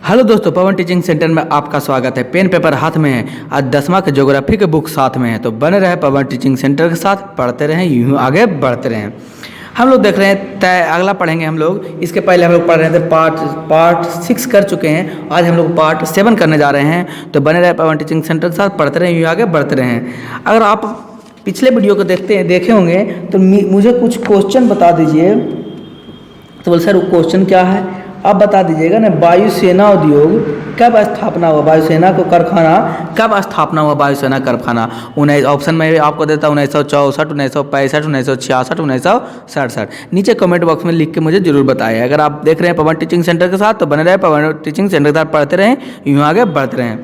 Hello दोस्तों, पवन teaching centre में आपका स्वागत है। पेन पेपर हाथ में है, आज 10वां के ज्योग्राफी के बुक साथ में है, तो बने रहे पवन टीचिंग सेंटर के साथ, पढ़ते रहें, यूँ आगे बढ़ते रहें। हम लोग देख रहे हैं अगला पढ़ेंगे हम लोग। इसके पहले हम लोग पढ़ रहे थे पार्ट 6 कर चुके हैं, आज हम लोग पार्ट 7 करने जा रहे हैं। तो बने रहे पवन टीचिंग सेंटर के साथ, पढ़ते रहें, यूँ आगे बढ़ते रहें। अगर आप पिछले वीडियो को देखे होंगे तो मुझे कुछ क्वेश्चन बता दीजिए। तो बोल सर वो क्वेश्चन क्या है आप बता दीजिएगा ना। वायुसेना उद्योग कब स्थापना हुआ, वायुसेना को कारखाना कब स्थापना हुआ, वायुसेना कारखाना। ऑप्शन में आपको देता हूँ 1964, 1965, 1966, 1967। नीचे कमेंट बॉक्स में लिख के मुझे जरूर बताएं। अगर आप देख रहे हैं पवन टीचिंग सेंटर के साथ तो बने रहे पवन टीचिंग सेंटर के साथ, पढ़ते रहें, यूँ आगे बढ़ते रहें।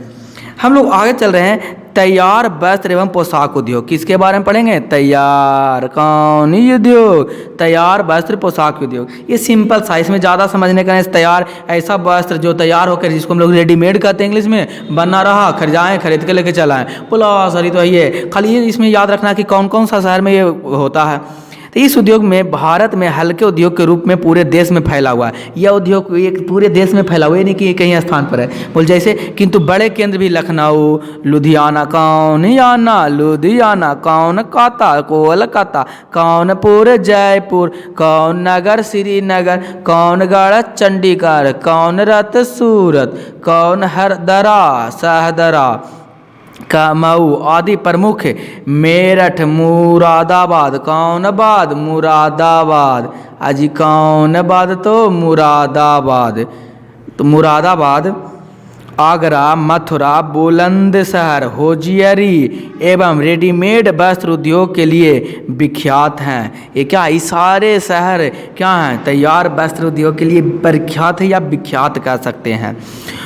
हम लोग आगे चल रहे हैं। तैयार वस्त्र एवं पोशाक उद्योग किसके बारे में पढ़ेंगे। तैयार कौन उद्योग, तैयार वस्त्र पोशाक उद्योग। ये सिंपल सा, इसमें ज़्यादा समझने का नहीं। तैयार ऐसा वस्त्र जो तैयार होकर, जिसको हम लोग रेडीमेड कहते हैं इंग्लिश में, बना रहा, खरीद के लेके चलाएं। बोला सर तो ये खाली ये इसमें याद रखना कि कौन कौन सा शहर में ये होता है। तो इस उद्योग में भारत में हल्के उद्योग के रूप में पूरे देश में फैला हुआ है। यह उद्योग एक पूरे देश में फैला हुआ है, नहीं कि कहीं स्थान पर है। बोल जैसे किंतु बड़े केंद्र भी लखनऊ, लुधियाना कौन आना, लुधियाना कौन काता, कोलकाता कौनपुर, जयपुर कौन नगर, श्रीनगर कौन गढ़, चंडीगढ़ कौन रत, सूरत कौन हरदरा, सहदरा मऊ आदि प्रमुख, मेरठ मुरादाबाद कौन बाद, मुरादाबाद अजी कौन बाद, तो मुरादाबाद। तो मुरादाबाद, आगरा, मथुरा, बुलंदशहर, होजियरी एवं रेडीमेड वस्त्र उद्योग के लिए विख्यात हैं। ये क्या, ये सारे शहर क्या हैं, तैयार वस्त्र उद्योग के लिए प्रख्यात है या विख्यात कह सकते हैं।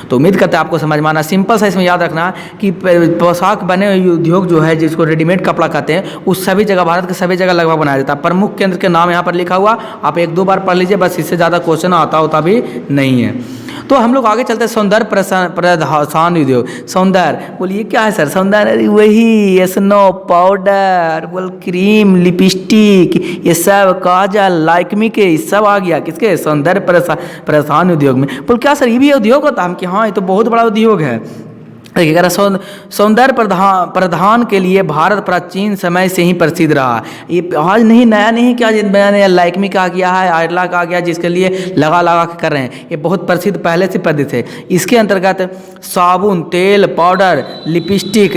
तो उम्मीद करते हैं आपको समझ में आना। सिंपल सा इसमें याद रखना कि पोशाक बने हुए उद्योग जो है, जिसको रेडीमेड कपड़ा कहते हैं, उस सभी जगह, भारत के सभी जगह लगभग बनाया जाता है। प्रमुख केंद्र के नाम यहाँ पर लिखा हुआ, आप 1-2 बार पढ़ लीजिए, बस इससे ज़्यादा क्वेश्चन आता होता भी नहीं है। तो हम लोग आगे चलते हैं। सौंदर्य प्रसाधन उद्योग। सौंदर्य बोलिए क्या है सर, सौंदर्य वही स्नो पाउडर, बोल क्रीम, लिपस्टिक, ये सब काजल, लाइकमी के सब आ गया किसके, सौंदर्य प्रसाधन उद्योग में। बोल क्या सर ये भी उद्योग होता है। हम कि हाँ ये तो बहुत बड़ा उद्योग है। देखिए सौंदर्य प्रधान के लिए भारत प्राचीन समय से ही प्रसिद्ध रहा। ये आज नहीं, नया नहीं, क्या नया लाइकमी का आ गया है, आयरला का आ गया, जिसके लिए लगा के कर रहे हैं। ये बहुत प्रसिद्ध पहले से प्रसिद्ध है। इसके अंतर्गत साबुन, तेल, पाउडर, लिपस्टिक,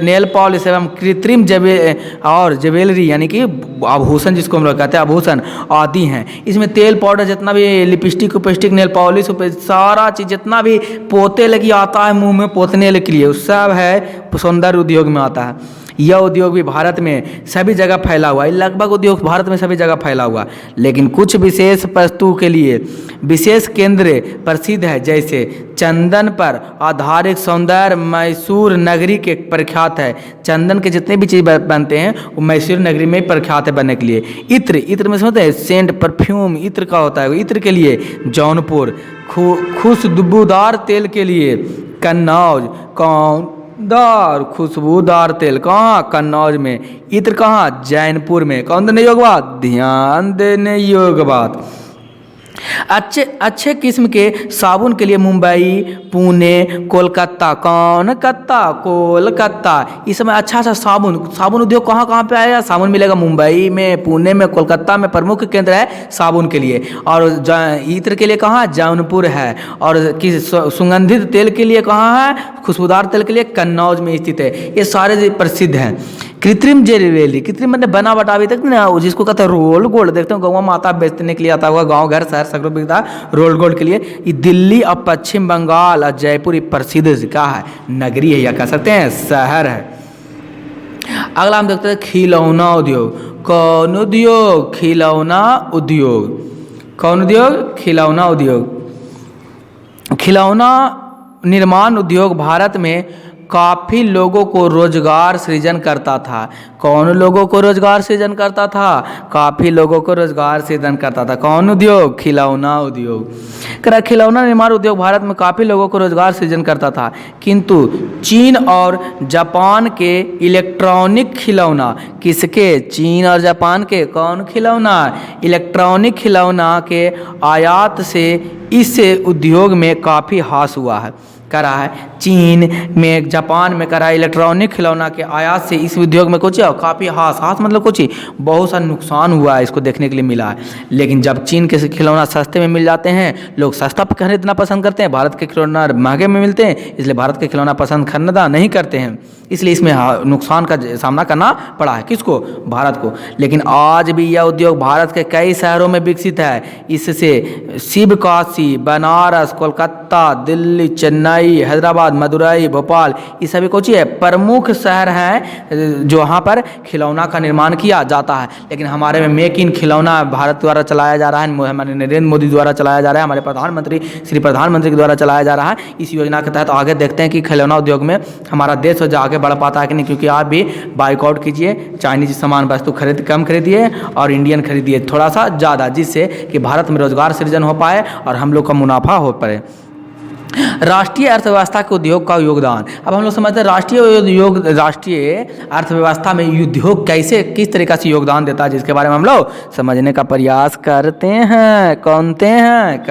नेल पॉलिश एवं कृत्रिम ज्वेलरी यानी कि आभूषण, जिसको हम लोग कहते हैं आभूषण आदि हैं। इसमें तेल, पाउडर, जितना भी लिपस्टिक, नेल पॉलिश, सारा चीज़ जितना भी पोते लगी आता है मुँह में पोतने के लिए, उस सब है सौंदर्य उद्योग में आता है। यह उद्योग भी भारत में सभी जगह फैला हुआ है। लगभग उद्योग भारत में सभी जगह फैला हुआ, लेकिन कुछ विशेष वस्तु के लिए विशेष केंद्र प्रसिद्ध है। जैसे चंदन पर आधारित सौंदर्य मैसूर नगरी के प्रख्यात है। चंदन के जितने भी चीज़ बनते हैं वो मैसूर नगरी में प्रख्यात है बनने के लिए। इत्र में समझते हैं, सेंट, परफ्यूम, इत्र का होता है। इत्र के लिए जौनपुर, खुशबूदार तेल के लिए कन्नौज, कौनदार खुशबूदार तेल कहाँ, कन्नौज में। इत्र कहाँ, जैनपुर में। कौन देने योग बात, ध्यान देने योग बात। अच्छे किस्म के साबुन के लिए मुंबई, पुणे, कोलकाता कोलकाता। इस समय अच्छा सा साबुन उद्योग कहाँ पे आएगा, साबुन मिलेगा मुंबई में, पुणे में, कोलकाता में। प्रमुख केंद्र है साबुन के लिए। और इत्र के लिए कहाँ, जौनपुर है। और सुगंधित तेल के लिए कहाँ है, खुशबूदार तेल के लिए कन्नौज में स्थित है। ये सारे प्रसिद्ध हैं। कृत्रिम ज्वेलरी, कृत्रिम मतलब बना बतावी तक ना, जिसको कहते हैं रोल गोल्ड। देखते हो गौ माता बेचने के लिए आता हुआ, गांव घर शहर सगरों बिकता रोल गोल्ड के लिए। ये दिल्ली और पश्चिम बंगाल और जयपुर ये प्रसिद्ध क्या है, नगरी है या कह सकते हैं शहर है। अगला हम देखते हैं खिलौना उद्योग। कौन उद्योग, खिलौना उद्योग। कौन उद्योग, खिलौना उद्योग। खिलौना निर्माण उद्योग भारत में काफ़ी लोगों को रोजगार सृजन करता था। कौन लोगों को रोजगार सृजन करता था? काफ़ी लोगों को रोजगार सृजन करता था। कौन उद्योग? खिलौना उद्योग। करा खिलौना निर्माण उद्योग भारत में काफ़ी लोगों को रोजगार सृजन करता था, किंतु चीन और जापान के इलेक्ट्रॉनिक खिलौना, किसके? चीन और जापान के कौन खिलौना? इलेक्ट्रॉनिक खिलौना के आयात से इस उद्योग में काफ़ी हास हुआ है। करा है चीन में, जापान में करा इलेक्ट्रॉनिक खिलौना के आयात से इस उद्योग में कुछ काफ़ी हास मतलब कुछ बहुत सा नुकसान हुआ है, इसको देखने के लिए मिला है। लेकिन जब चीन के खिलौना सस्ते में मिल जाते हैं, लोग सस्ता खरीदना पसंद करते हैं। भारत के खिलौना महंगे में मिलते हैं, इसलिए भारत के खिलौना पसंद खरीदना नहीं करते हैं, इसलिए इसमें नुकसान का सामना करना पड़ा है। किसको? भारत को। लेकिन आज भी यह उद्योग भारत के कई शहरों में विकसित है। इससे शिवकाशी, बनारस, कोलकाता, दिल्ली, चेन्नई, हैदराबाद, मदुरई, भोपाल, ये सभी कुछ है प्रमुख शहर हैं जो वहाँ पर खिलौना का निर्माण किया जाता है। लेकिन हमारे में मेक इन खिलौना भारत द्वारा चलाया जा रहा है, हमारे नरेंद्र मोदी द्वारा चलाया जा रहा है, हमारे प्रधानमंत्री के द्वारा चलाया जा रहा है। इस योजना के तहत आगे देखते हैं कि खिलौना उद्योग में हमारा देश आगे बढ़ पाता है कि नहीं, क्योंकि आप भी बाइकआउट कीजिए, चाइनीज सामान वस्तु कम खरीदिए और इंडियन खरीदिए थोड़ा सा ज़्यादा, जिससे कि भारत में रोजगार सृजन हो पाए और हम लोग का मुनाफा हो पाए। राष्ट्रीय अर्थव्यवस्था के उद्योग का योगदान। अब हम लोग समझते हैं राष्ट्रीय अर्थव्यवस्था में उद्योग कैसे किस तरीक़ा से योगदान देता है, जिसके बारे में हम लोग समझने का प्रयास करते हैं। करते हैं।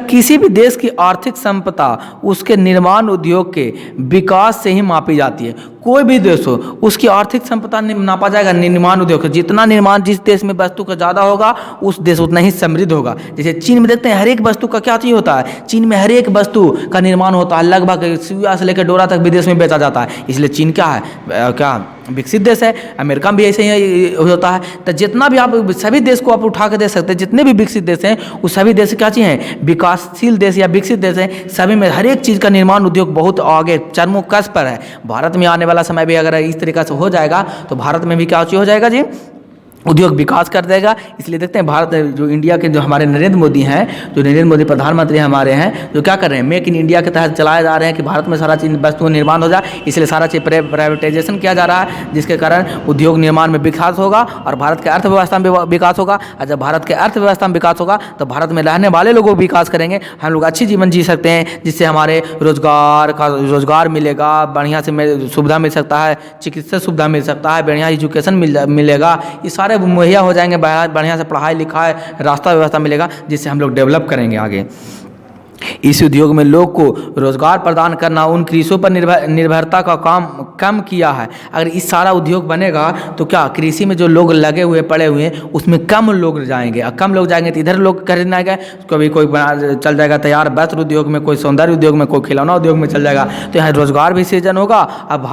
किसी भी देश की आर्थिक संपदा उसके निर्माण उद्योग के विकास से ही मापी जाती है। कोई भी देश हो, उसकी आर्थिक संपदा नापा जाएगा निर्माण उद्योग। जितना निर्माण जिस देश में वस्तु का ज़्यादा होगा, उस देश उतना ही समृद्ध होगा। जैसे चीन में देखते हैं हर एक वस्तु का क्या चीज़ होता है, चीन में हर एक वस्तु का निर्माण होता है, लगभग सुइया से लेकर डोरा तक विदेश में बेचा जाता है। इसलिए चीन क्या है, क्या विकसित देश है। अमेरिका में भी ऐसे ही होता है। तो जितना भी आप सभी देश को आप उठा के दे सकते हैं, जितने भी विकसित देश हैं वो सभी देश क्या चीज़ हैं, विकासशील देश या विकसित देश हैं। सभी में हर एक चीज़ का निर्माण उद्योग बहुत आगे चरमोकस पर है। भारत में आने वाला समय भी अगर इस तरीक़ा से हो जाएगा तो भारत में भी क्या हो जाएगा जी, उद्योग विकास कर देगा। इसलिए देखते हैं भारत जो इंडिया के जो हमारे नरेंद्र मोदी हैं, जो नरेंद्र मोदी प्रधानमंत्री हमारे हैं, जो क्या कर रहे हैं, मेक इन इंडिया के तहत चलाए जा रहे हैं कि भारत में सारा चीज़ वस्तुओं निर्माण हो जाए। इसलिए सारा चीज़ प्राइवेटाइजेशन किया जा रहा है, जिसके कारण उद्योग निर्माण में विकास होगा और भारत के अर्थव्यवस्था में विकास होगा। और जब भारत के अर्थव्यवस्था में विकास होगा तो भारत में रहने वाले लोगों को विकास करेंगे, हम लोग अच्छी जीवन जी सकते हैं, जिससे हमारे रोजगार मिलेगा, बढ़िया से सुविधा मिल सकता है, चिकित्सा सुविधा मिल सकता है, बढ़िया एजुकेशन मिलेगा। ये सारे मुहैया हो जाएंगे, बढ़िया से पढ़ाई लिखाई रास्ता व्यवस्था मिलेगा, जिससे हम लोग डेवलप करेंगे आगे। इस उद्योग में लोग को रोजगार प्रदान करना, उन कृषियों पर निर्भरता का काम कम किया है। अगर इस सारा उद्योग बनेगा तो क्या कृषि में जो लोग लगे हुए पड़े हुए हैं उसमें कम लोग जाएंगे, और कम लोग जाएंगे तो इधर लोग खरीदने आएंगे। कभी कोई चल जाएगा तैयार वस्त्र उद्योग में, कोई सौंदर्य उद्योग में, कोई खिलौना उद्योग में चल जाएगा, तो यहाँ रोजगार भी सृजन होगा। अब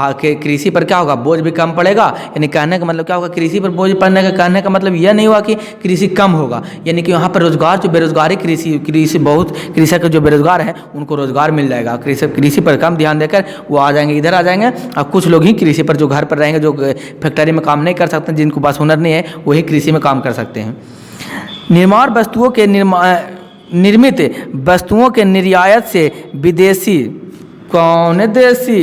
कृषि पर क्या होगा, बोझ भी कम पड़ेगा। यानी कहने का मतलब क्या होगा, कृषि पर बोझ पड़ने का कहने का मतलब यह नहीं हुआ कि कृषि कम होगा, यानी कि यहाँ पर रोजगार जो बेरोजगारी कृषि बहुत कृषक जो बेरोजगार है उनको रोजगार मिल जाएगा। कृषि पर कम ध्यान देकर वो आ जाएंगे, इधर आ जाएंगे। और कुछ लोग ही कृषि पर जो घर पर रहेंगे, जो फैक्ट्री में काम नहीं कर सकते, जिनको पास हुनर नहीं है, वही कृषि में काम कर सकते हैं। निर्माण वस्तुओं के निर्मित वस्तुओं के निर्यात से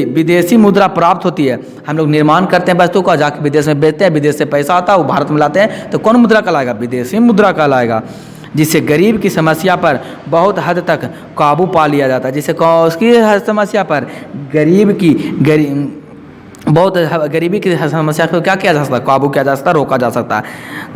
विदेशी मुद्रा प्राप्त होती है। हम लोग निर्माण करते हैं वस्तु का, जाके विदेश में बेचते हैं, विदेश से पैसा आता है, वो भारत में लाते हैं, तो कौन मुद्रा का लाएगा, विदेशी मुद्रा का लाएगा। जिससे गरीब की समस्या पर बहुत हद तक काबू पा लिया जाता है। जिससे उसकी समस्या पर गरीबी की समस्या को क्या किया जा सकता है, काबू किया जा सकता है, रोका जा सकता है।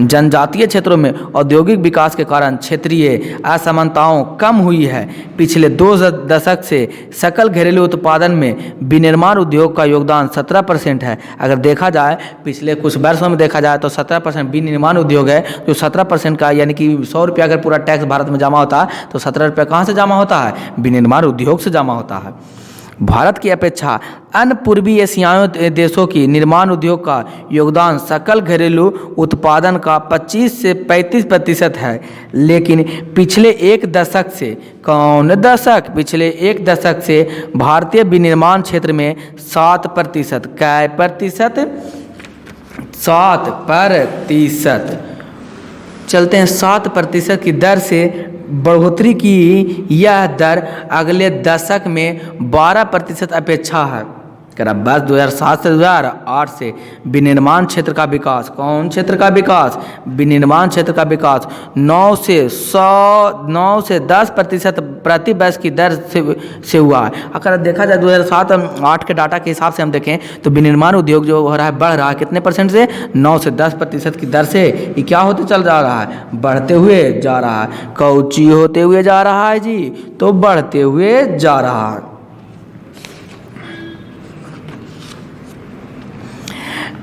जनजातीय क्षेत्रों में औद्योगिक विकास के कारण क्षेत्रीय असमानताओं कम हुई है। पिछले 2 दशक से सकल घरेलू उत्पादन में विनिर्माण उद्योग का योगदान 17% है। अगर देखा जाए पिछले कुछ वर्षों में देखा जाए तो 17% विनिर्माण उद्योग है, जो 17% का, यानी कि 100 रुपया अगर पूरा टैक्स भारत में जमा होता है तो 17 रुपया कहाँ से जमा होता है, विनिर्माण उद्योग से जमा होता है। भारत की अपेक्षा अन्य पूर्वी एशियाई देशों की निर्माण उद्योग का योगदान सकल घरेलू उत्पादन का 25 से 35% है। लेकिन पिछले एक दशक से भारतीय विनिर्माण क्षेत्र में 7%, कै प्रतिशत, 7% चलते हैं, 7% की दर से बढ़ोतरी की यह दर अगले दशक में 12% अपेक्षा है। कह रहा बस 2007 से 2008 से विनिर्माण क्षेत्र का विकास, कौन क्षेत्र का विकास? विनिर्माण क्षेत्र का विकास 9 से 10% प्रति वर्ष की दर से हुआ है। अगर देखा जाए 2007-8 के डाटा के हिसाब से हम देखें तो विनिर्माण उद्योग जो हो रहा है बढ़ रहा है कितने परसेंट से? 9 से 10% की दर से। ये क्या होते चल जा रहा है? बढ़ते हुए जा रहा है। कौची होते हुए जा रहा है जी? तो बढ़ते हुए जा रहा है।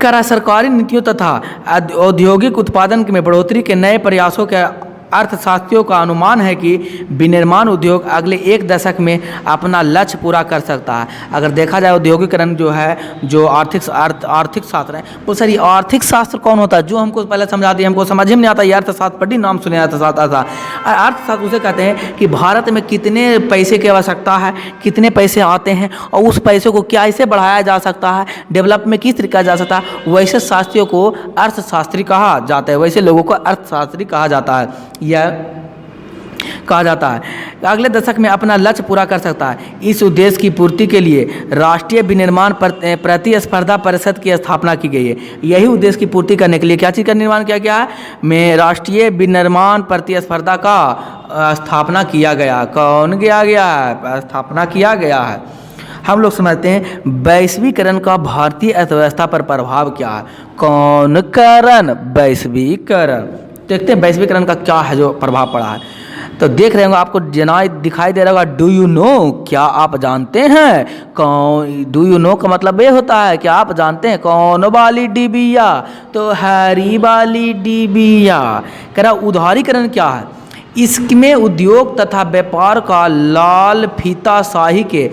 करा सरकारी नीतियों तथा औद्योगिक उत्पादन में बढ़ोतरी के नए प्रयासों के अर्थशास्त्रियों का अनुमान है कि विनिर्माण उद्योग अगले एक दशक में अपना लक्ष्य पूरा कर सकता है। अगर देखा जाए औद्योगिकरण जो है, जो आर्थिक शास्त्र है, वो सर आर्थिक शास्त्र कौन होता है? जो हमको पहले समझा दिया, हमको समझ ही नहीं आता। ये अर्थशास्त्र पढ़ी, नाम सुने अर्थशास्त्र था। अर्थशास्त्र उसे कहते हैं कि भारत में कितने पैसे की आवश्यकता है, कितने पैसे आते हैं और उस पैसे को कैसे बढ़ाया जा सकता है, डेवलप में किस तरीका जा सकता है। वैसे शास्त्रियों को अर्थशास्त्री कहा जाता है, वैसे लोगों को अर्थशास्त्री कहा जाता है। यह कहा जाता है अगले दशक में अपना लक्ष्य पूरा कर सकता है। इस उद्देश्य की पूर्ति के लिए राष्ट्रीय विनिर्माण प्रतिस्पर्धा परिषद की स्थापना की गई है। यही उद्देश्य की पूर्ति करने के लिए क्या चीज़ का निर्माण किया गया है? में राष्ट्रीय विनिर्माण प्रतिस्पर्धा का स्थापना किया गया। कौन किया गया है? स्थापना किया गया है। हम लोग समझते हैं वैश्वीकरण का भारतीय अर्थव्यवस्था पर प्रभाव क्या है। कौन कारण? वैश्वीकरण। देखते हैं वैश्वीकरण का क्या है जो प्रभाव पड़ा है। तो देख रहे होंगे, आपको जना दिखाई दे रहा होगा, डू यू नो, क्या आप जानते हैं? कौन? डू यू नो का मतलब ये होता है क्या आप जानते हैं? कौन वाली डिबिया? तो हैरी वाली डिबिया। कह रहा उदारीकरण क्या है? इसमें उद्योग तथा व्यापार का लाल फीताशाही के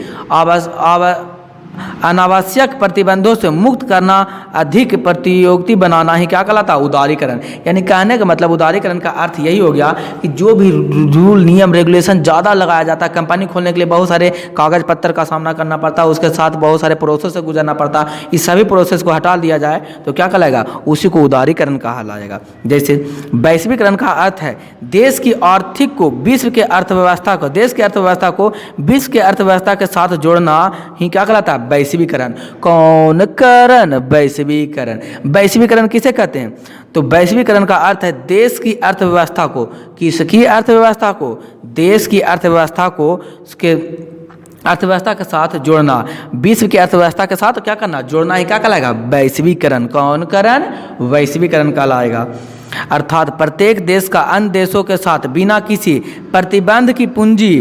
अनावश्यक प्रतिबंधों से मुक्त करना, अधिक प्रतियोगिता बनाना ही क्या कहलाता है? उदारीकरण। यानी कहने का मतलब उदारीकरण का अर्थ यही हो गया कि जो भी रूल नियम रेगुलेशन ज़्यादा लगाया जाता है, कंपनी खोलने के लिए बहुत सारे कागज पत्तर का सामना करना पड़ता है, उसके साथ बहुत सारे प्रोसेस से गुजरना पड़ता है, इस सभी प्रोसेस को हटा दिया जाए तो क्या कहलाएगा? उसी को उदारीकरण कहा जाएगा। जैसे वैश्वीकरण का अर्थ है देश की आर्थिक को विश्व के अर्थव्यवस्था को, देश की अर्थव्यवस्था को विश्व के अर्थव्यवस्था के साथ जोड़ना ही क्या कहलाता है? वैश्वीकरण। कौन कारण? वैश्वीकरण। वैश्वीकरण किसे कहते हैं? तो वैश्वीकरण का अर्थ है देश की अर्थव्यवस्था को, किसकी अर्थव्यवस्था को? देश की अर्थव्यवस्था को उसके अर्थव्यवस्था के साथ जोड़ना, विश्व की अर्थव्यवस्था के साथ क्या करना? जोड़ना ही क्या कहलाएगा? वैश्वीकरण। कौन कारण? वैश्वीकरण कहलाएगा। अर्थात प्रत्येक देश का अन्य देशों के साथ बिना किसी प्रतिबंध की पूंजी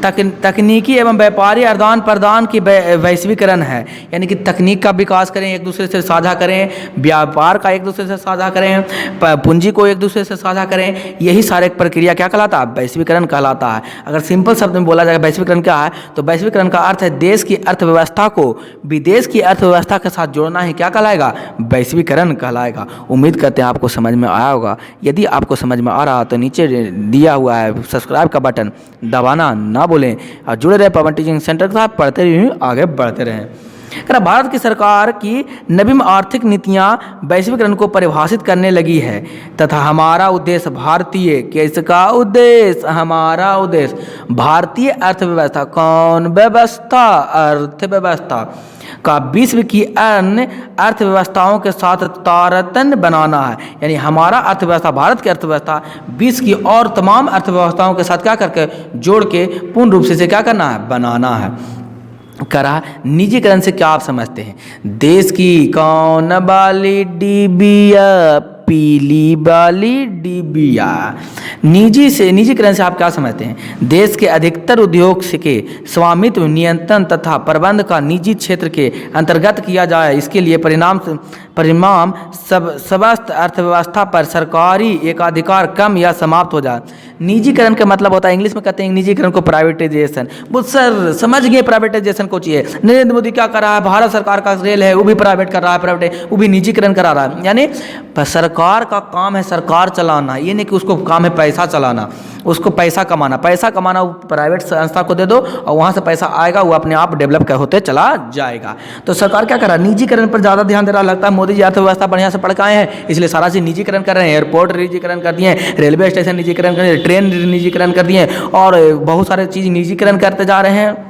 तकनीकी एवं व्यापारी आदान प्रदान की वैश्वीकरण है। यानी कि तकनीक का विकास करें, एक दूसरे से साझा करें, व्यापार का एक दूसरे से साझा करें, पूंजी को एक दूसरे से साझा करें, यही सारे प्रक्रिया क्या कहलाता है? वैश्वीकरण कहलाता है। अगर सिंपल शब्द में बोला जाए वैश्वीकरण क्या है, तो वैश्वीकरण का अर्थ है देश की अर्थव्यवस्था को विदेश की अर्थव्यवस्था के साथ जोड़ना ही क्या कहलाएगा? वैश्वीकरण कहलाएगा। उम्मीद करते हैं आपको समझ में आया होगा। यदि आपको समझ में आ रहा तो नीचे दिया हुआ है सब्सक्राइब का बटन दबाना ना भूलें और जुड़े रहे पवन टीचिंग सेंटर के साथ, पढ़ते रहिए, आगे बढ़ते रहें। भारत की सरकार की नवीन आर्थिक नीतियां वैश्वीकरण को परिभाषित करने लगी है तथा हमारा उद्देश्य भारतीय, किसका उद्देश्य? हमारा उद्देश्य भारतीय अर्थव्यवस्था, कौन व्यवस्था? अर्थव्यवस्था का विश्व की अन्य अर्थव्यवस्थाओं के साथ तारतम्य बनाना है। यानी हमारा अर्थव्यवस्था, भारत की अर्थव्यवस्था विश्व की और तमाम अर्थव्यवस्थाओं के साथ क्या करके जोड़ के पूर्ण रूप से क्या करना है? बनाना है। करा निजीकरण से क्या आप समझते हैं? देश की कौन वाली डिबिया? पीली वाली डिबिया। निजीकरण से आप क्या समझते हैं? देश के अधिकतर उद्योग के स्वामित्व, नियंत्रण तथा प्रबंध का निजी क्षेत्र के अंतर्गत किया जाए। इसके लिए परिणाम समस्त अर्थव्यवस्था पर सरकारी एकाधिकार कम या समाप्त हो जाए। निजीकरण का मतलब होता है, इंग्लिश में कहते हैं निजीकरण को प्राइवेटाइजेशन। वो सर समझ गए प्राइवेटाइजेशन को चाहिए। नरेंद्र मोदी क्या कर रहा है? भारत सरकार का रेल है वो भी प्राइवेट कर रहा है, प्राइवेट वो भी निजीकरण करा रहा है। यानी सरकार का काम है सरकार चलाना, ये नहीं कि उसको काम है पैसा चलाना, उसको पैसा कमाना। पैसा कमाना वो प्राइवेट संस्था को दे दो और वहाँ से पैसा आएगा, वो अपने आप डेवलप होते चला जाएगा। तो सरकार क्या कर रहा है? निजीकरण पर ज़्यादा ध्यान दे रहा। लगता है मोदी जी अर्थव्यवस्था बढ़िया से पढ़ के आए हैं, इसलिए सारा चीज़ निजीकरण कर रहे हैं। एयरपोर्ट निजीकरण कर दिए, रेलवे स्टेशन निजीकरण कर दिए, क्रेन निजीकरण कर दिए और बहुत सारे चीज़ निजीकरण करते जा रहे हैं।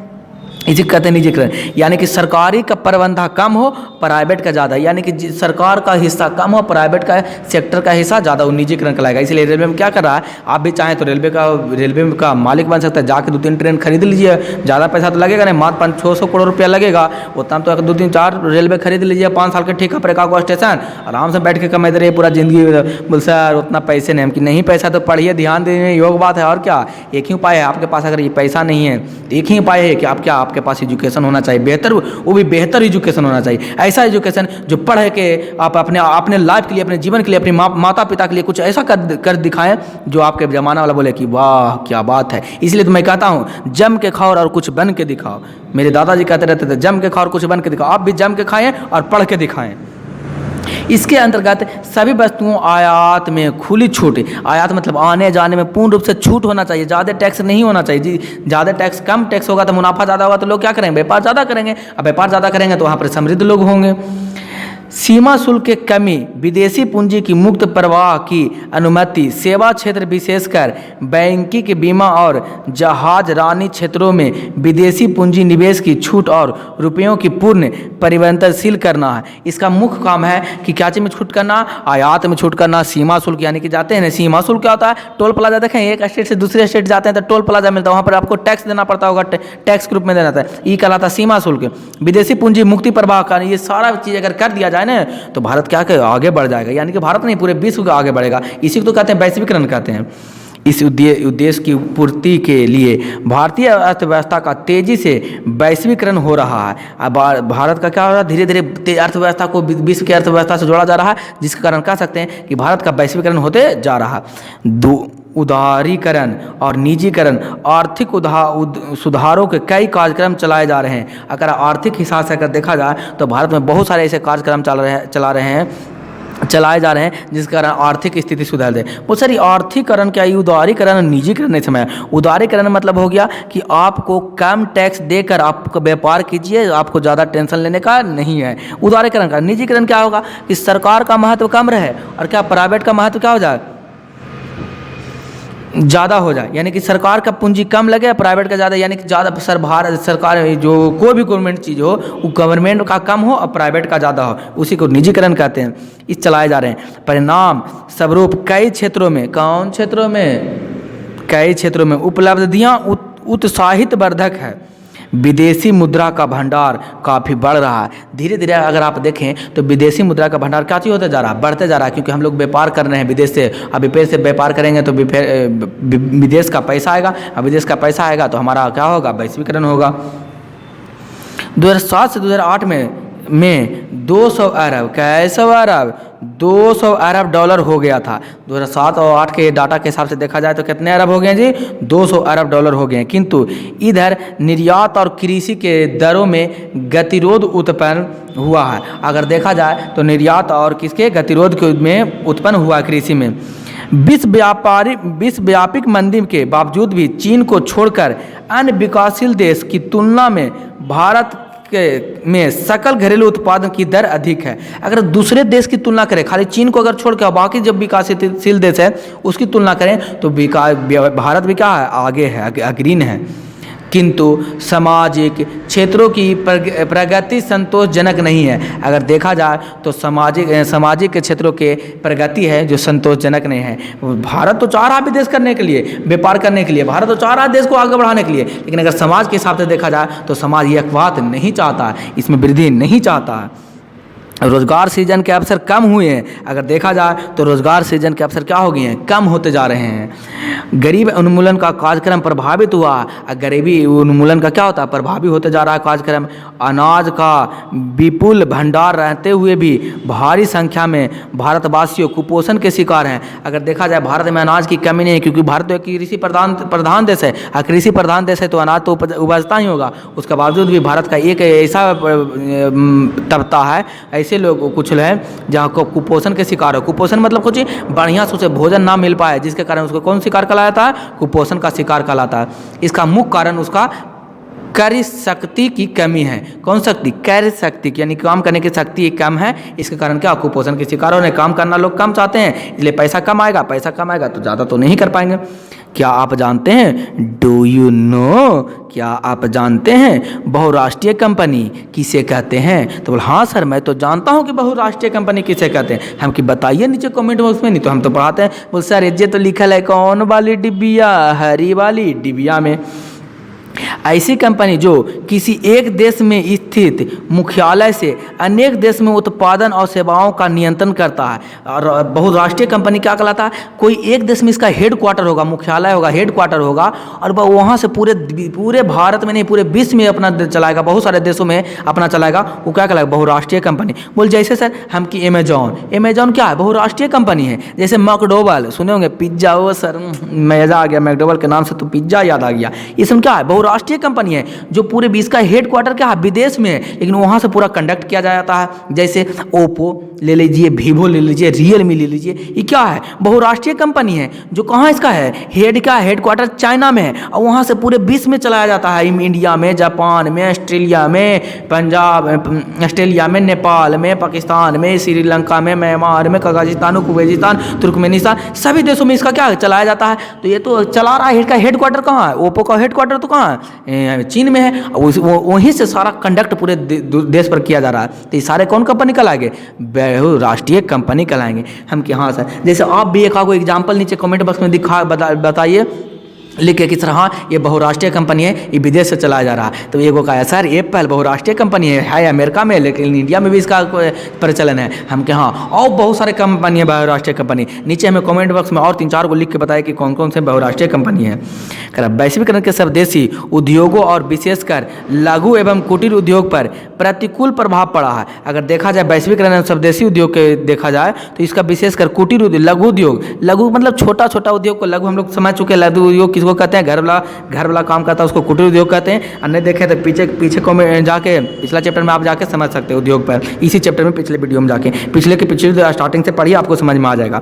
इसी कहते हैं निजीकरण, यानी कि सरकारी का प्रबंध कम हो, प्राइवेट का ज़्यादा, यानी कि सरकार का हिस्सा कम हो, प्राइवेट का सेक्टर का हिस्सा ज़्यादा, वो निजीकरण कहलाएगा। इसलिए रेलवे में क्या कर रहा है, आप भी चाहें तो रेलवे का मालिक बन सकता है, जाके 2-3 ट्रेन खरीद लीजिए, ज़्यादा पैसा तो लगेगा नहीं, मात्र 500-600 करोड़ रुपया लगेगा, उतना तो 2-3-4 रेलवे खरीद लीजिए, 5 साल के ठेका पर एकाध स्टेशन आराम से बैठ के कमा दे रही है पूरा ज़िंदगी। बोल सर उतना पैसे नहीं, कि नहीं पैसा तो पढ़िए, ध्यान देने योग बात है। और क्या, एक ही उपाय है आपके पास, अगर ये पैसा नहीं है तो एक ही उपाय है कि आप क्या, आपके पास एजुकेशन होना चाहिए बेहतर, वो भी बेहतर एजुकेशन होना चाहिए। ऐसा एजुकेशन जो पढ़ के आप अपने लाइफ के लिए, अपने जीवन के लिए, अपने माता पिता के लिए कुछ ऐसा कर दिखाएं जो आपके जमाना वाला बोले कि वाह क्या बात है। इसलिए तो मैं कहता हूँ जम के खाओ और कुछ बन के दिखाओ। मेरे दादाजी कहते रहते थे जम के खाओ और कुछ बन के दिखाओ। आप भी जम के खाएं और पढ़ के दिखाएं। इसके अंतर्गत सभी वस्तुओं आयात में खुली छूट, आयात मतलब आने जाने में पूर्ण रूप से छूट होना चाहिए, ज़्यादा टैक्स नहीं होना चाहिए जी। ज़्यादा टैक्स, कम टैक्स होगा तो मुनाफा ज़्यादा होगा तो लोग क्या करेंगे, व्यापार ज़्यादा करेंगे। अब व्यापार ज़्यादा करेंगे तो वहाँ पर समृद्ध लोग होंगे। सीमा शुल्क की कमी, विदेशी पूंजी की मुक्त प्रवाह की अनुमति, सेवा क्षेत्र विशेषकर बैंकिंग, बीमा और जहाज रानी क्षेत्रों में विदेशी पूंजी निवेश की छूट और रुपयों की पूर्ण परिवर्तनशील करना है। इसका मुख्य काम है कि क्या चीज़ में छूट करना, आयात में छूट करना। सीमा शुल्क यानी कि जाते हैं ना, सीमा शुल्क क्या होता है, टोल प्लाजा देखें, एक स्टेट से दूसरे स्टेट जाते हैं तो टोल प्लाजा मिलता है, वहाँ पर आपको टैक्स देना पड़ता होगा, टैक्स के रूप में देना था, ये कहलाता है सीमा शुल्क। विदेशी पूंजी मुक्ति प्रवाह का, ये सारा चीज़ अगर कर दिया जाए ना तो भारत क्या आगे बढ़ जाएगा, यानी कि भारत नहीं पूरे विश्व का आगे बढ़ेगा। इसी को तो कहते हैं वैश्वीकरण कहते हैं। इस उद्देश्य की पूर्ति के लिए भारतीय अर्थव्यवस्था का तेजी से वैश्वीकरण हो रहा है। अब भारत का क्या हो रहा है, धीरे धीरे अर्थव्यवस्था को विश्व की अर्थव्यवस्था से जोड़ा जा रहा है, जिसके कारण कह सकते हैं कि भारत का वैश्वीकरण होते जा रहा है। उदारीकरण और निजीकरण, आर्थिक सुधारों के कई कार्यक्रम चलाए जा रहे हैं। अगर आर्थिक हिसाब से अगर देखा जाए तो भारत में बहुत सारे ऐसे कार्यक्रम चलाए जा रहे हैं जिसके कारण आर्थिक स्थिति सुधार दे। वो सर आर्थिकरण क्या, उदारीकरण और निजीकरण नहीं समय। उदारीकरण मतलब हो गया कि आपको कम टैक्स देकर आप व्यापार कीजिए, आपको ज़्यादा टेंशन लेने का नहीं है, उदारीकरण का। निजीकरण क्या होगा कि सरकार का महत्व कम रहे और क्या प्राइवेट का महत्व क्या हो जाए, ज़्यादा हो जाए, यानी कि सरकार का पूंजी कम लगे, प्राइवेट का ज़्यादा, यानी कि ज़्यादा सरकार जो कोई भी गवर्नमेंट चीज़ हो वो गवर्नमेंट का कम हो और प्राइवेट का ज़्यादा हो, उसी को निजीकरण कहते हैं। इस चलाए जा रहे हैं। परिणाम स्वरूप कई क्षेत्रों में, कई क्षेत्रों में उपलब्धियाँ उत्साहित वर्धक है। विदेशी मुद्रा का भंडार काफ़ी बढ़ रहा है। धीरे धीरे अगर आप देखें तो विदेशी मुद्रा का भंडार क्या चीज़ होते जा रहा है, बढ़ते जा रहा है, क्योंकि हम लोग व्यापार कर रहे हैं विदेश से। अब विदेश से व्यापार करेंगे तो विदेश का पैसा आएगा, अब विदेश का पैसा आएगा तो हमारा क्या होगा, वैश्वीकरण होगा। 2007 से 2008 में 200 अरब, कैसे अरब, 200 अरब डॉलर हो गया था। 2007 और 2008 के डाटा के हिसाब से देखा जाए तो कितने अरब हो गए जी, 200 अरब डॉलर हो गए। किंतु इधर निर्यात और कृषि के दरों में गतिरोध उत्पन्न हुआ है। अगर देखा जाए तो निर्यात और किसके गतिरोध में उत्पन्न हुआ कृषि में। विश्वव्यापी मंदी के बावजूद भी चीन को छोड़कर अन्य विकासशील देश की तुलना में भारत में सकल घरेलू उत्पादन की दर अधिक है। अगर दूसरे देश की तुलना करें, खाली चीन को अगर छोड़ के बाकी जब विकासशील देश है उसकी तुलना करें तो भारत भी क्या है, आगे है, अग्रणी है। किंतु सामाजिक क्षेत्रों की प्रगति संतोषजनक नहीं है। अगर देखा जाए तो सामाजिक क्षेत्रों के प्रगति है जो संतोषजनक नहीं है। भारत तो चाह रहा है विदेश करने के लिए, व्यापार करने के लिए, भारत तो चाह रहा है देश को आगे बढ़ाने के लिए, लेकिन अगर समाज के हिसाब से देखा जाए तो समाज ये बात नहीं चाहता, इसमें वृद्धि नहीं चाहता। रोजगार सृजन के अवसर कम हुए हैं। अगर देखा जाए तो रोजगार सृजन के अवसर क्या हो गए हैं, कम होते जा रहे हैं। गरीब उन्मूलन का कार्यक्रम प्रभावित हुआ। गरीबी उन्मूलन का क्या होता है, प्रभावी होते जा रहा है कार्यक्रम। अनाज का विपुल भंडार रहते हुए भी भारी संख्या में भारतवासियों कुपोषण के शिकार हैं। अगर देखा जाए भारत में अनाज की कमी नहीं है, क्योंकि भारत तो एक कृषि प्रधान देश है। कृषि प्रधान देश है तो अनाज तो उपजता ही होगा। उसके बावजूद भी भारत का एक ऐसा तबका है, ऐसे लोग कुछ हैं जहाँ को कुपोषण के शिकार हो। कुपोषण मतलब कुछ बढ़िया से उसे भोजन ना मिल पाए, जिसके कारण उसको कौन शिकार कहलाता है, कुपोषण का शिकार कहलाता है। इसका मुख्य कारण उसका क्रय शक्ति की कमी है। कौन शक्ति? क्रय शक्ति, यानी काम करने की शक्ति कम है। इसके कारण क्या? कुपोषण के शिकार होने, काम करना लोग कम चाहते हैं, इसलिए पैसा कम आएगा। पैसा कम आएगा तो ज़्यादा तो नहीं कर पाएंगे। क्या आप जानते हैं? Do you know? क्या आप जानते हैं बहुराष्ट्रीय कंपनी किसे कहते हैं? तो बोल हाँ सर मैं तो जानता हूँ कि बहुराष्ट्रीय कंपनी किसे कहते हैं। हम कि बताइए नीचे कमेंट बॉक्स में, नहीं तो हम तो पढ़ाते हैं। बोल सर ये तो लिखल है कौन वाली डिबिया? हरी वाली डिबिया में। ऐसी कंपनी जो किसी एक देश में स्थित मुख्यालय से अनेक देश में उत्पादन और सेवाओं का नियंत्रण करता है। और बहुराष्ट्रीय कंपनी क्या कहलाता है? कोई एक देश में इसका हेड क्वार्टर होगा, मुख्यालय होगा, हेड क्वार्टर होगा, और वह वहाँ से पूरे भारत में नहीं पूरे विश्व में अपना चलाएगा, बहुत सारे देशों में अपना चलाएगा। वो क्या कहलाएगा? बहुराष्ट्रीय कंपनी। बोल जैसे सर हम कि अमेजॉन क्या है? बहुराष्ट्रीय कंपनी है। जैसे मैकडोवेल सुने होंगे, पिज्जा। वो सर मज़ा आ गया, मैकडोवेल के नाम से तो पिज्जा याद आ गया। ये सब क्या है? बहुराष्ट्रीय कंपनी है जो पूरे विश्व का हेड क्वार्टर क्या है? विदेश में है, लेकिन वहां से पूरा कंडक्ट किया जाता है। जैसे ओप्पो ले लीजिए, वीवो ले लीजिए, रियलमी ले लीजिए, ये क्या है? बहुराष्ट्रीय कंपनी है जो कहाँ इसका है? हेड क्वार्टर चाइना में है, और वहां से पूरे विश्व में चलाया जाता है। इंडिया में, जापान में, ऑस्ट्रेलिया में, ऑस्ट्रेलिया में, नेपाल में, पाकिस्तान में, श्रीलंका में, म्यांमार में, कजाकिस्तान, कुवैतिस्तान, तुर्कमेनिस्तान, सभी देशों में इसका क्या चलाया जाता है। तो ये तो चला रहा है। इसका हेड क्वार्टर कहाँ है? ओप्पो का हेड क्वार्टर तो कहाँ है? चीन में है। वहीं से सारा कंडक्ट पूरे देश पर किया जा रहा है। तो ये सारे कौन कंपनी कहलाएंगे? बहुराष्ट्रीय कंपनी कहलाएंगे। हम कि हाँ सर, जैसे आप भी एक आगो एग्जाम्पल नीचे कमेंट बॉक्स में बताइए लिख के कि सर हाँ ये बहुराष्ट्रीय कंपनी है, ये विदेश से चलाया जा रहा है। तो एगो कहा सर एप्पल बहुराष्ट्रीय कंपनी है अमेरिका में, लेकिन इंडिया में भी इसका प्रचलन है। हम कि हाँ, और बहुत सारे कंपनी है बहुराष्ट्रीय कंपनी। नीचे हमें कमेंट बॉक्स में और 3-4 को लिख के बताया कि कौन कौन से बहुराष्ट्रीय कंपनी है। वैश्वीकरण के स्वदेशी उद्योगों और विशेषकर लघु एवं कुटीर उद्योग पर प्रतिकूल प्रभाव पड़ा है। अगर देखा जाए वैश्वीकरण एवं स्वदेशी उद्योग के देखा जाए तो इसका विशेषकर कुटीर उद्योग, लघु उद्योग, लघु मतलब छोटा छोटा उद्योग को लघु हम लोग समझ चुके हैं। लघु उद्योग किसको कहते हैं? घर वाला काम करता है उसको कुटीर उद्योग कहते हैं। और नहीं देखे तो पीछे को में जाके पिछला चैप्टर में आप जाके समझ सकते हैं उद्योग पर। इसी चैप्टर में पिछले वीडियो में जाके पिछले स्टार्टिंग से पढ़िए, आपको समझ में आ जाएगा।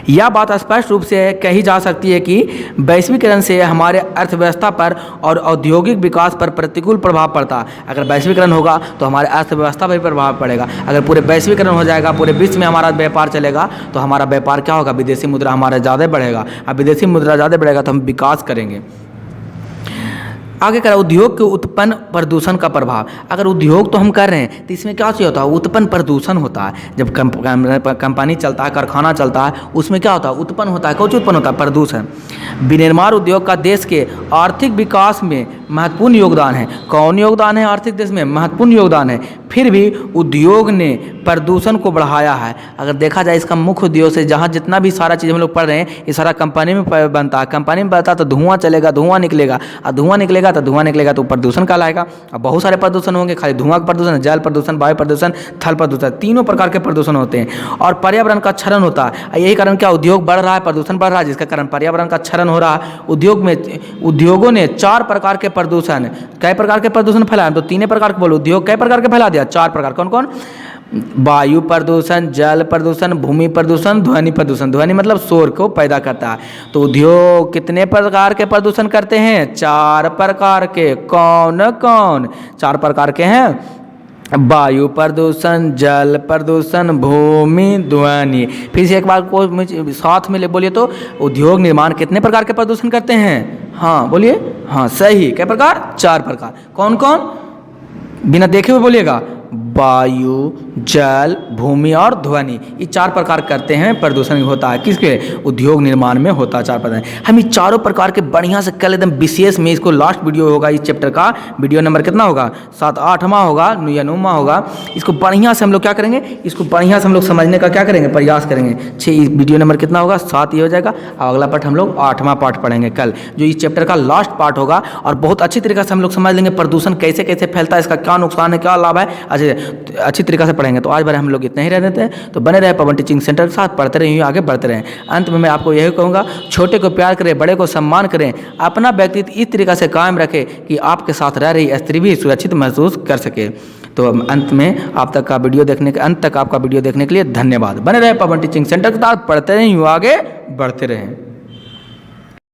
यह बात स्पष्ट रूप से कही जा सकती है कि वैश्वीकरण से हमारे अर्थव्यवस्था पर और औद्योगिक विकास पर प्रतिकूल प्रभाव पड़ता है। अगर वैश्वीकरण होगा तो हमारे अर्थव्यवस्था पर भी प्रभाव पड़ेगा। अगर पूरे वैश्वीकरण हो जाएगा, पूरे विश्व में हमारा व्यापार चलेगा, तो हमारा व्यापार क्या होगा? विदेशी मुद्रा हमारा ज़्यादा बढ़ेगा। अब विदेशी मुद्रा ज़्यादा बढ़ेगा तो हम विकास करेंगे। आगे करा उद्योग के उत्पन्न प्रदूषण का प्रभाव। अगर उद्योग तो हम कर रहे हैं तो इसमें क्या होता है? उत्पन्न प्रदूषण होता है। जब कंपनी चलता है, कारखाना चलता है, उसमें क्या होता है? उत्पन्न होता है। कौन उत्पन्न होता है? प्रदूषण। विनिर्माण उद्योग का देश के आर्थिक विकास में महत्वपूर्ण योगदान है। कौन योगदान है? आर्थिक देश में महत्वपूर्ण योगदान है। फिर भी उद्योग ने प्रदूषण को बढ़ाया है। अगर देखा जाए इसका मुख्य उद्योग से जहाँ जितना भी सारा चीज़ हम लोग पढ़ रहे हैं ये सारा कंपनी में बनता है। कंपनी में बनता है तो धुआं चलेगा, धुआं निकलेगा, और धुआं निकलेगा तो प्रदूषण कहलाएगा। अब बहुत सारे प्रदूषण होंगे, खाली धुआं का प्रदूषण, जल प्रदूषण, वायु प्रदूषण, थल प्रदूषण, तीनों प्रकार के प्रदूषण होते हैं। और पर्यावरण का क्षरण होता है। यही कारण क्या? उद्योग बढ़ रहा है, प्रदूषण बढ़ रहा है, जिसका कारण पर्यावरण का क्षरण हो रहा है। उद्योगों ने 4 प्रकार के प्रदूषण, कई प्रकार के प्रदूषण फैलाए? तो 3 प्रकार के बोलो। उद्योग कई प्रकार के फैला दिया? 4 प्रकार। कौन कौन? वायु प्रदूषण, जल प्रदूषण, भूमि प्रदूषण, ध्वनि प्रदूषण। ध्वनि मतलब शोर को पैदा करता है। तो उद्योग कितने प्रकार के प्रदूषण करते हैं? 4 प्रकार के। कौन कौन? 4 प्रकार के हैं। वायु प्रदूषण, जल प्रदूषण, भूमि, ध्वनि। फिर से एक बार को साथ में बोलिए तो उद्योग निर्माण कितने प्रकार के प्रदूषण करते हैं? हाँ बोलिए। हाँ सही। क्या प्रकार? 4 प्रकार। कौन कौन? बिना देखे हुए बोलिएगा। वायु, जल, भूमि और ध्वनि, ये 4 प्रकार करते हैं प्रदूषण होता है। किसके? उद्योग निर्माण में होता है 4 प्रकार। हम ये चारों प्रकार के बढ़िया से कल एकदम विशेष में, इसको लास्ट वीडियो होगा इस चैप्टर का, वीडियो नंबर कितना होगा? 7-8वां होगा या 9वां होगा। इसको बढ़िया से हम लोग क्या करेंगे? इसको बढ़िया से हम लोग समझने का क्या करेंगे? प्रयास करेंगे। 6 वीडियो नंबर कितना होगा? 7 ही हो जाएगा। और अगला पार्ट हम लोग 8वां पार्ट पढ़ेंगे कल, जो इस चैप्टर का लास्ट पार्ट होगा। और बहुत अच्छी तरीके से हम लोग समझ लेंगे प्रदूषण कैसे कैसे फैलता है, इसका क्या नुकसान है, क्या लाभ है, अच्छी तरीके से पढ़ेंगे। तो आज बार हम लोग इतना ही रह देते हैं। तो बने रहे पवन टीचिंग सेंटर के साथ, पढ़ते रहिए, आगे बढ़ते रहें। अंत में मैं आपको यही कहूँगा, छोटे को प्यार करें, बड़े को सम्मान करें, अपना व्यक्तित्व इस तरीके से कायम रखें कि आपके साथ रह रही स्त्री भी सुरक्षित महसूस कर सके। तो अंत में अंत तक आपका वीडियो देखने के लिए धन्यवाद। बने रहे पवन टीचिंग सेंटर के साथ, पढ़ते रहें, आगे बढ़ते रहें।